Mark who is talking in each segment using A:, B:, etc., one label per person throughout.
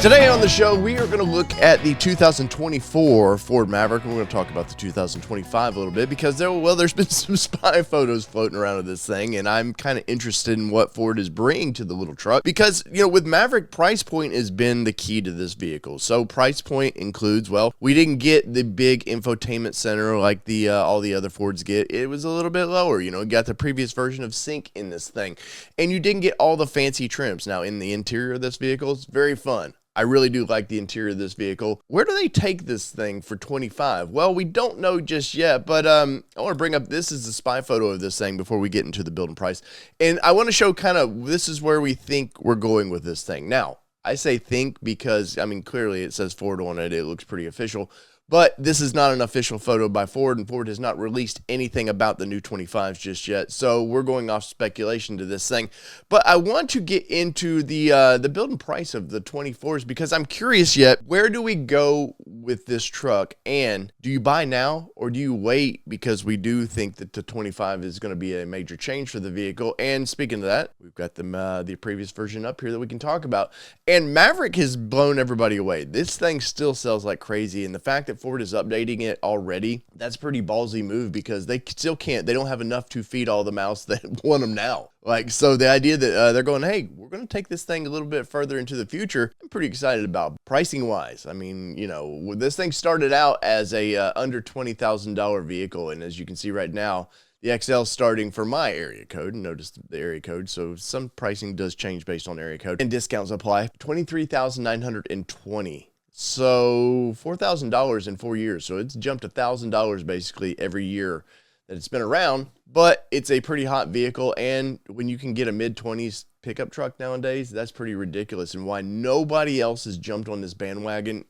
A: Today on the show, we are going to look at the 2024 Ford Maverick, and we're going to talk about the 2025 a little bit because there's been some spy photos floating around of this thing, and I'm kind of interested in what Ford is bringing to the little truck because, with Maverick, price point has been the key to this vehicle. So price point includes, we didn't get the big infotainment center like all the other Fords get. It was a little bit lower, got the previous version of Sync in this thing, and you didn't get all the fancy trims. Now, in the interior of this vehicle, it's very fun. I really do like the interior of this vehicle. Where do they take this thing for 25? Well, we don't know just yet, but I want to bring up, this is a spy photo of this thing before we get into the build and price. And I want to show this is where we think we're going with this thing. Now, I say think because, clearly it says Ford on it. It looks pretty official. But this is not an official photo by Ford, and Ford has not released anything about the new 25s just yet. So we're going off speculation to this thing. But I want to get into the build and price of the 24s because I'm curious yet, where do we go with this truck? And do you buy now or do you wait? Because we do think that the 25 is going to be a major change for the vehicle. And speaking of that, we've got the previous version up here that we can talk about. And Maverick has blown everybody away. This thing still sells like crazy. And the fact that Ford is updating it already, that's a pretty ballsy move because they still can't, they don't have enough to feed all the mouths that want them now. So the idea that they're going, hey, we're going to take this thing a little bit further into the future, I'm pretty excited about. Pricing wise, this thing started out as a under $20,000 vehicle. And as you can see right now, the XL starting for my area code, notice the area code, so some pricing does change based on area code, and discounts apply, $23,920. So $4,000 in 4 years. So it's jumped $1,000 basically every year that it's been around, but it's a pretty hot vehicle. And when you can get a mid-20s pickup truck nowadays, that's pretty ridiculous. And why nobody else has jumped on this bandwagon,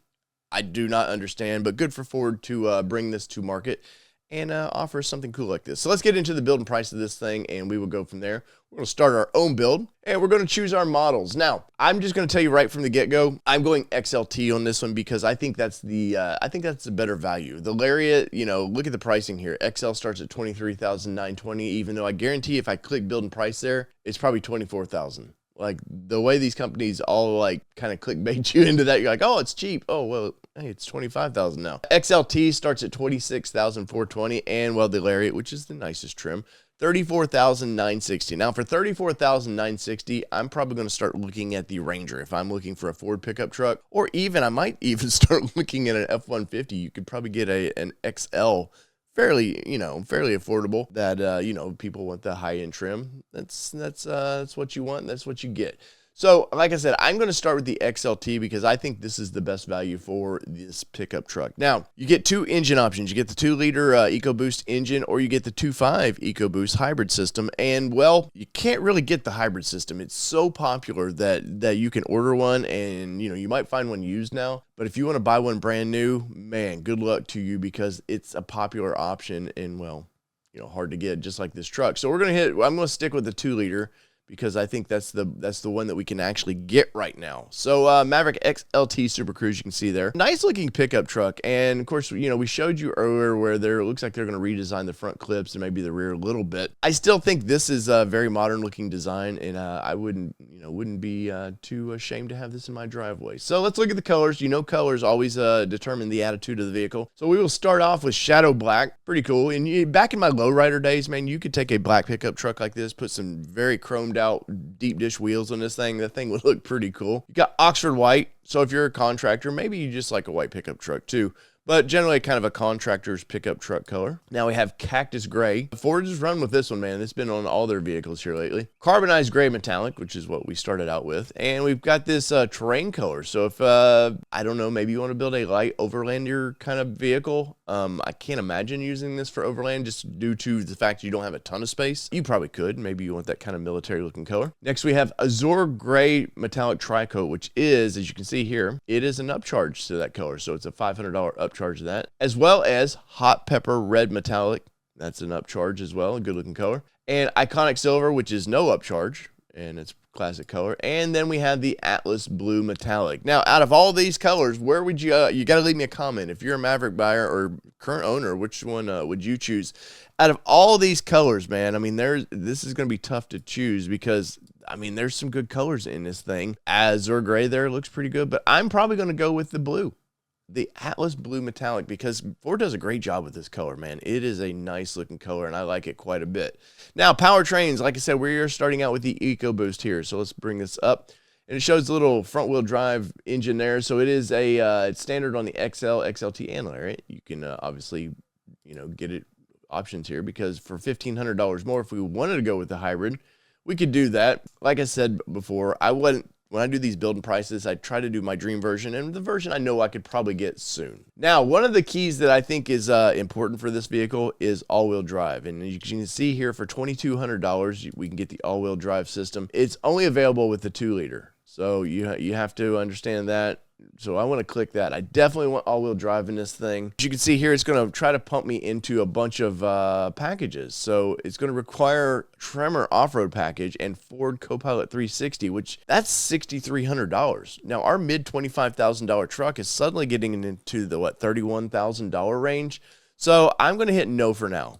A: I do not understand, but good for Ford to bring this to market and offer something cool like this. So let's get into the build and price of this thing, and we will go from there. We're going to start our own build, and we're going to choose our models. Now, I'm just going to tell you right from the get-go, I'm going XLT on this one because I think that's the better value. The Lariat, look at the pricing here. XL starts at $23,920, even though I guarantee if I click build and price there, it's probably $24,000. Like the way these companies all kind of clickbait you into that, you're like, oh, it's cheap. Oh, well, hey, it's $25,000 now. XLT starts at $26,420, and the Lariat, which is the nicest trim, $34,960. Now for $34,960, I'm probably going to start looking at the Ranger if I'm looking for a Ford pickup truck, or I might even start looking at an F-150. You could probably get an XL. Fairly affordable that, people want the high-end trim. That's what you want. That's what you get. So, like I said, I'm going to start with the XLT because I think this is the best value for this pickup truck. Now, you get two engine options. You get the 2-liter EcoBoost engine, or you get the 2.5 EcoBoost hybrid system. And, you can't really get the hybrid system. It's so popular that you can order one, and, you might find one used now. But if you want to buy one brand new, man, good luck to you because it's a popular option and, hard to get, just like this truck. So I'm going to stick with the 2-liter. Because I think that's the one that we can actually get right now. So Maverick XLT Super Cruise, you can see there. Nice looking pickup truck. And of course, we showed you earlier where it looks like they're going to redesign the front clips and maybe the rear a little bit. I still think this is a very modern looking design, and I wouldn't be too ashamed to have this in my driveway. So let's look at the colors. Colors always determine the attitude of the vehicle. So we will start off with Shadow Black. Pretty cool. And back in my lowrider days, man, you could take a black pickup truck like this, put some very chromed out deep dish wheels on this thing. That thing would look pretty cool. You got Oxford White. So if you're a contractor, maybe you just like a white pickup truck too. But generally kind of a contractor's pickup truck color. Now we have Cactus Gray. Ford has run with this one, man. It's been on all their vehicles here lately. Carbonized Gray Metallic, which is what we started out with. And we've got this terrain color. So if, I don't know, maybe you want to build a light overlander kind of vehicle. I can't imagine using this for overland just due to the fact you don't have a ton of space. You probably could. Maybe you want that kind of military looking color. Next we have Azure Gray Metallic Tricoat, which is, as you can see here, it is an upcharge to that color. So it's a $500 upcharge to that. As well as Hot Pepper Red Metallic. That's an upcharge as well. A good looking color. And Iconic Silver, which is no upcharge. and it's classic color. And then we have the Atlas Blue Metallic. Now, out of all these colors, where would you, you got to leave me a comment. If you're a Maverick buyer or current owner, which one would you choose? Out of all these colors, man, I mean, this is going to be tough to choose because, I mean, there's some good colors in this thing. Azure gray there looks pretty good, but I'm probably going to go with the blue. The Atlas Blue Metallic, because Ford does a great job with this color, man. It is a nice looking color, and I like it quite a bit. Now, powertrains, like I said, we're starting out with the EcoBoost here. So let's bring this up. And it shows the little front-wheel drive engine there. So it is it's standard on the XL, XLT, and Lariat. You can obviously, get it options here because for $1,500 more, if we wanted to go with the hybrid, we could do that. Like I said before, when I do these building prices, I try to do my dream version and the version I know I could probably get soon. Now, one of the keys that I think is important for this vehicle is all-wheel drive. And you can see here for $2,200, we can get the all-wheel drive system. It's only available with the 2-liter. So you have to understand that. So I want to click that. I definitely want all-wheel drive in this thing. As you can see here, it's going to try to pump me into a bunch of packages. So it's going to require Tremor off-road package and Ford Copilot 360, which that's $6,300. Now our mid $25,000 truck is suddenly getting into the $31,000 range. So I'm going to hit no for now.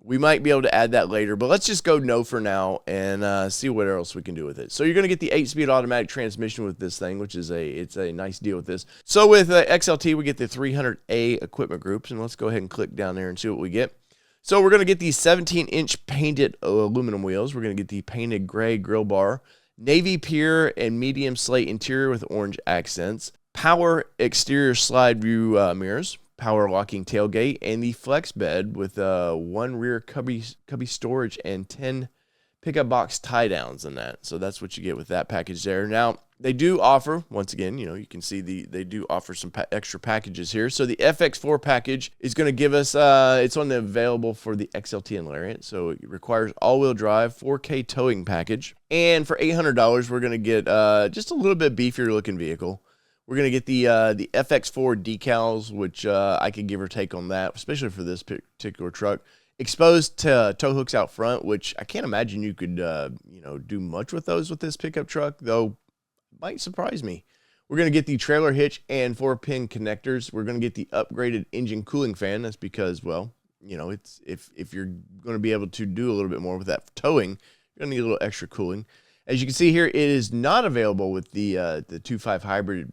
A: We might be able to add that later, but let's just go no for now and see what else we can do with it. So you're going to get the 8-speed automatic transmission with this thing, which is it's a nice deal with this. So with XLT, we get the 300A equipment groups, and let's go ahead and click down there and see what we get. So we're going to get these 17-inch painted aluminum wheels. We're going to get the painted gray grill bar, navy pure and medium slate interior with orange accents, power exterior slide view mirrors, power locking tailgate, and the flex bed with one rear cubby storage and 10 pickup box tie downs in that. So that's what you get with that package there. Now they do offer, once again, you can see they do offer some extra packages here. So the FX4 package is going to give us it's only available for the XLT and Lariat. So it requires all-wheel drive, 4K towing package, and for $800 we're going to get just a little bit beefier looking vehicle. We're going to get the FX4 decals, which I could give or take on that, especially for this particular truck. Exposed to tow hooks out front, which I can't imagine you could, do much with those with this pickup truck, though might surprise me. We're going to get the trailer hitch and 4-pin connectors. We're going to get the upgraded engine cooling fan. That's because, well, it's if you're going to be able to do a little bit more with that towing, you're going to need a little extra cooling. As you can see here, it is not available with the 2.5 hybrid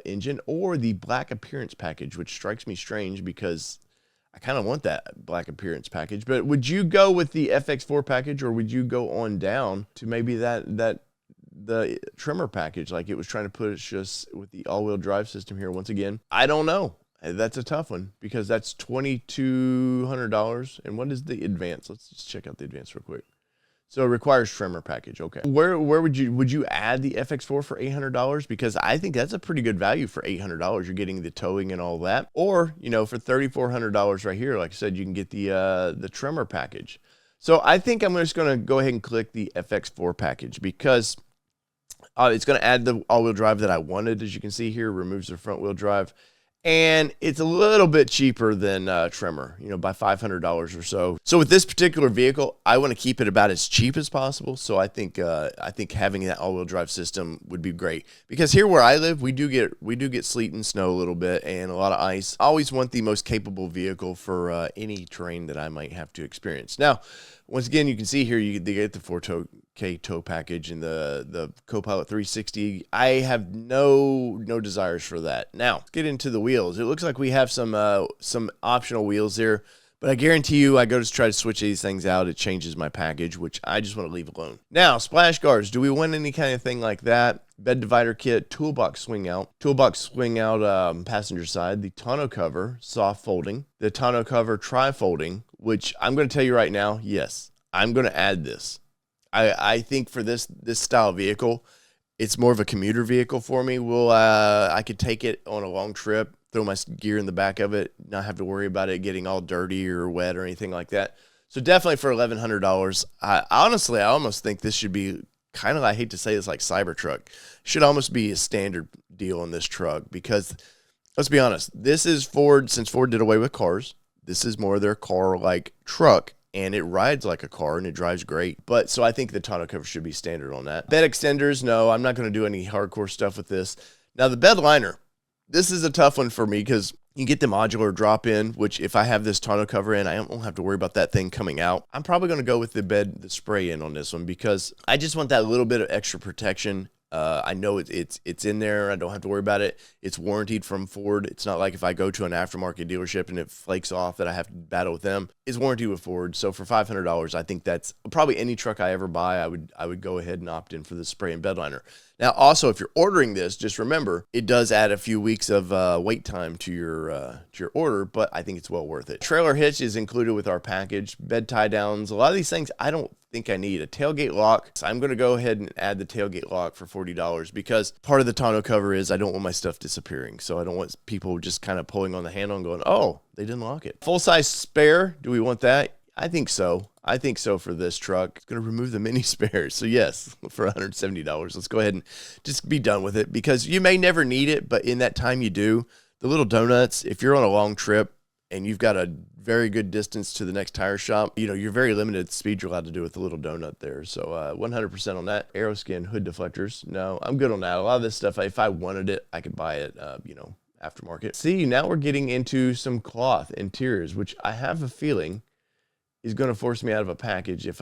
A: engine or the black appearance package, which strikes me strange because I kind of want that black appearance package. But would you go with the FX4 package, or would you go on down to maybe the Tremor package, like it was trying to push us with the all-wheel drive system here once again? I don't know. That's a tough one because that's $2,200. And what is the advance? Let's just check out the advance real quick. So it requires Tremor package. Okay. Where would you add the FX4 for $800? Because I think that's a pretty good value for $800. You're getting the towing and all that. Or, for $3,400 right here, like I said, you can get the Tremor package. So I think I'm just going to go ahead and click the FX4 package because it's going to add the all-wheel drive that I wanted. As you can see here, removes the front wheel drive. And it's a little bit cheaper than Tremor, by $500 or so. So with this particular vehicle, I want to keep it about as cheap as possible. So I think having that all-wheel drive system would be great because here where I live, we do get sleet and snow a little bit and a lot of ice. I always want the most capable vehicle for any terrain that I might have to experience. Now, once again, you can see here they get the 4K tow package and the Copilot 360. I have no desires for that. Now, let's get into the wheels. It looks like we have some optional wheels here, but I guarantee you I go to try to switch these things out, it changes my package, which I just want to leave alone. Now, splash guards. Do we want any kind of thing like that? Bed divider kit, toolbox swing out passenger side, the tonneau cover, soft folding, the tonneau cover tri-folding, which I'm going to tell you right now, yes, I'm going to add this. I think for this style vehicle, it's more of a commuter vehicle for me. I could take it on a long trip, throw my gear in the back of it, not have to worry about it getting all dirty or wet or anything like that. So definitely for $1,100, honestly, I almost think this should be kind of, I hate to say this, like Cybertruck. Should almost be a standard deal on this truck because, let's be honest, this is Ford. Since Ford did away with cars, this is more their car-like truck. and it rides like a car and it drives great. But so I think the tonneau cover should be standard on that. Bed extenders, no, I'm not going to do any hardcore stuff with this. Now the bed liner, this is a tough one for me because you get the modular drop in, which if I have this tonneau cover in, I don't have to worry about that thing coming out. I'm probably going to go with the spray in on this one because I just want that little bit of extra protection. I know it's in there. I don't have to worry about it. It's warranted from Ford. It's not like if I go to an aftermarket dealership and it flakes off that I have to battle with them. It's warranted with Ford. So for $500, I think that's probably any truck I ever buy. I would go ahead and opt in for the spray and bed liner. Now, also, if you're ordering this, just remember it does add a few weeks of wait time to your order, but I think it's well worth it. Trailer hitch is included with our package. Bed tie downs. A lot of these things I don't think I need. A tailgate lock. So I'm going to go ahead and add the tailgate lock for $40 because part of the tonneau cover is I don't want my stuff disappearing. So I don't want people just kind of pulling on the handle and going, oh, they didn't lock it. Full size spare. Do we want that? I think so. I think so for this truck. It's going to remove the mini spares. So yes, for $170, let's go ahead and just be done with it because you may never need it, but in that time you do. The little donuts, if you're on a long trip and you've got a very good distance to the next tire shop, you're very limited to the speed you're allowed to do with the little donut there. So 100% on that. Aeroskin hood deflectors. No, I'm good on that. A lot of this stuff, if I wanted it, I could buy it, aftermarket. See, now we're getting into some cloth interiors, which I have a feeling is going to force me out of a package if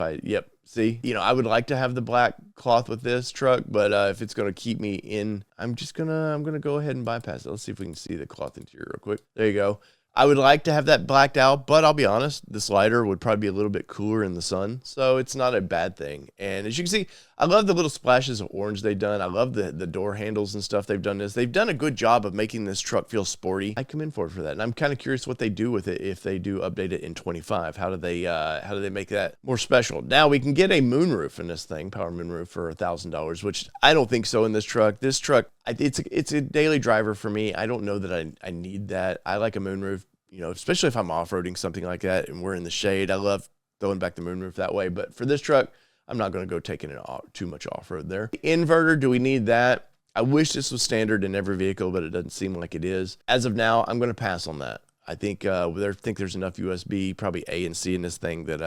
A: see, I would like to have the black cloth with this truck, but if it's going to keep me in, I'm going to go ahead and bypass it. Let's see if we can see the cloth interior real quick. There you go. I would like to have that blacked out, but I'll be honest, this lighter would probably be a little bit cooler in the sun, so it's not a bad thing. And as you can see, I love the little splashes of orange they've done. I love the door handles and stuff they've done this. They've done a good job of making this truck feel sporty. I come in for that, and I'm kind of curious what they do with it if they do update it in 25. How do they make that more special? Now we can get a moonroof in this thing, power moonroof for $1,000, which I don't think so in this truck. This truck, it's a daily driver for me. I don't know that I need that. I like a moonroof, especially if I'm off-roading something like that and we're in the shade. I love throwing back the moonroof that way. But for this truck, I'm not going to go taking it too much off-road there. Inverter, do we need that? I wish this was standard in every vehicle, but it doesn't seem like it is. As of now, I'm going to pass on that. I think there's enough USB, probably A and C in this thing that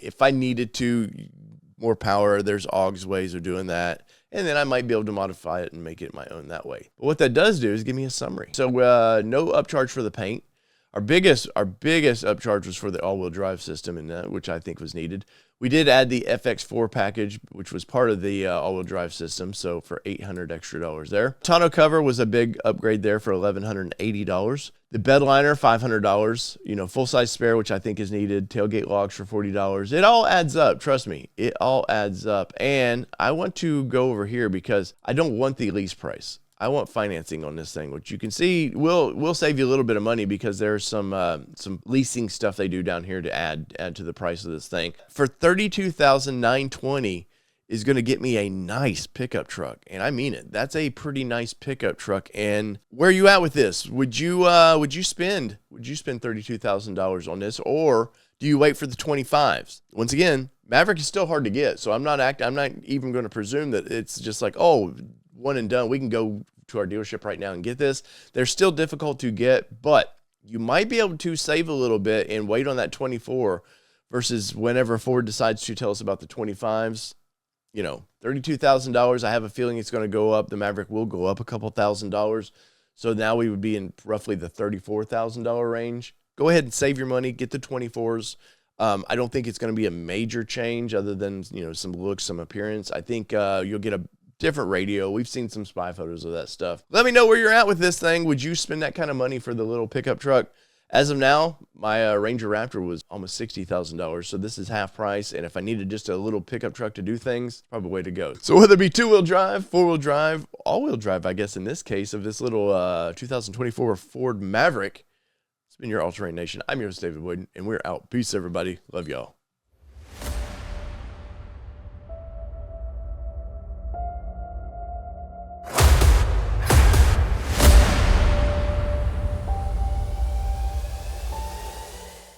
A: if I needed to more power, there's AUX ways of doing that. And then I might be able to modify it and make it my own that way. But what that does do is give me a summary. So no upcharge for the paint. Our biggest upcharge was for the all-wheel drive system, which I think was needed. We did add the FX4 package, which was part of the all-wheel drive system, so for $800 extra there. Tonneau cover was a big upgrade there for $1,180. The bed liner, $500. Full-size spare, which I think is needed. Tailgate locks for $40. It all adds up. Trust me, it all adds up. And I want to go over here because I don't want the lease price. I want financing on this thing, which you can see will save you a little bit of money because there's some leasing stuff they do down here to add to the price of this thing. For $32,920 is going to get me a nice pickup truck, and I mean it. That's a pretty nice pickup truck. And where are you at with this? Would you spend $32,000 on this, or do you wait for the 25s? Once again, Maverick is still hard to get, so I'm not even going to presume that it's just like, oh, one and done. We can go to our dealership right now and get this. They're still difficult to get, but you might be able to save a little bit and wait on that 24 versus whenever Ford decides to tell us about the 25s. $32,000. I have a feeling it's going to go up. The Maverick will go up a couple $1,000s. So now we would be in roughly the $34,000 range. Go ahead and save your money. Get the 24s. I don't think it's going to be a major change other than, some looks, some appearance. I think you'll get a different radio. We've seen some spy photos of that stuff. Let me know where you're at with this thing. Would you spend that kind of money for the little pickup truck? As of now, my Ranger Raptor was almost $60,000, so this is half price. And if I needed just a little pickup truck to do things, probably the way to go. So whether it be two-wheel drive, four-wheel drive, all-wheel drive, I guess in this case of this little 2024 Ford Maverick, it's been your All Terrain Nation. I'm your host, David Wood, and we're out. Peace, everybody. Love y'all.